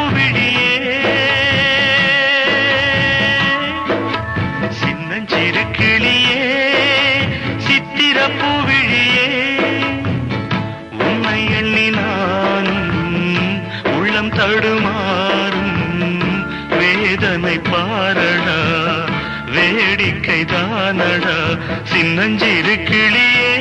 பூவிழியே சின்னஞ்சிறு கிளியே சித்திர பூவிழியே உன்னை எண்ணி நானும் உள்ளம் தடுமாறும் வேதனை பாரடா வேடிக்கை தானடா சின்னஞ்சிறு கிளியே